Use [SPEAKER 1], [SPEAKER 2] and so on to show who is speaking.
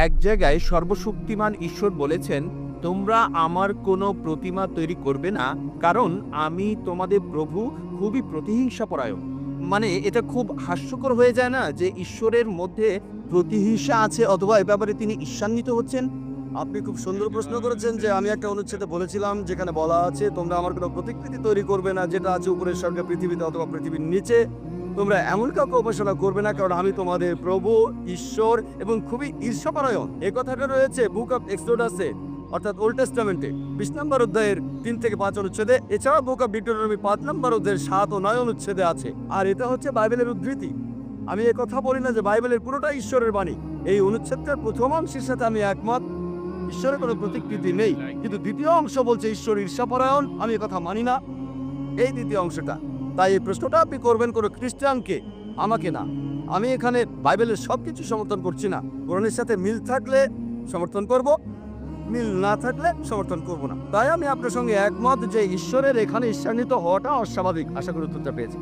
[SPEAKER 1] এক জায়গায় সর্বশক্তিমান ঈশ্বর বলেছেন, তোমরা আমার কোনো প্রতিমা তৈরি করবে না, কারণ আমি তোমাদের প্রভু, খুবই প্রতিহিংসাপরায়ণ। মানে এটা খুব হাস্যকর হয়ে যায় না যে ঈশ্বরের মধ্যে প্রতিহিংসা আছে, অথবা এ ব্যাপারে তিনি ঈর্ষান্বিত হচ্ছেন।
[SPEAKER 2] আপনি খুব সুন্দর প্রশ্ন করেছেন যে আমি একটা অনুচ্ছেদে বলেছিলাম যেখানে বলা আছে তোমরা আমার কোনো প্রতিকৃতি তৈরি করবে না যেটা আছে উপরের স্বর্গে পৃথিবীতে অথবা পৃথিবীর নিচে। তোমরা এমন কাউকে উপাসনা করবে না, কারণ আমি তোমাদের প্রভু ঈশ্বর এবং খুবই ঈর্ষাপরায়ণ। এ কথাটা রয়েছে বুক অফ এক্সোডাসে, অর্থাৎ ওল্ড টেস্টামেন্টে 20 নম্বর অধ্যায়ের 3 থেকে 5 অনুচ্ছেদে। এছাড়া বুক অফ ডিউটেরোনমি 5 নম্বর অধ্যায়ের 7 ও 9 অনুচ্ছেদে আছে। আর এটা হচ্ছে বাইবেলের উদ্ধৃতি। আমি এ কথা বলি না যে বাইবেলের পুরোটাই ঈশ্বরের বাণী। এই অনুচ্ছেদটার প্রথম অংশের সাথে আমি একমত, ঈশ্বরের কোনো প্রতিকৃতি নেই, কিন্তু দ্বিতীয় অংশ বলছে ঈশ্বর ঈর্ষাপরায়ণ। আমি এ কথা মানি না, এই দ্বিতীয় অংশটা। তাই এই প্রশ্নটা আপনি করবেন কোনো খ্রিস্টানকে, আমাকে না। আমি এখানে বাইবেলের সবকিছু সমর্থন করছি না। কোরআনের সাথে মিল থাকলে সমর্থন করব, মিল না থাকলে সমর্থন করব না। তাই আমি আপনার সঙ্গে একমত যে ঈশ্বরের এখানে ঈর্ষান্বিত হওয়াটা অস্বাভাবিক। আশা করি উত্তরটা পেয়েছি।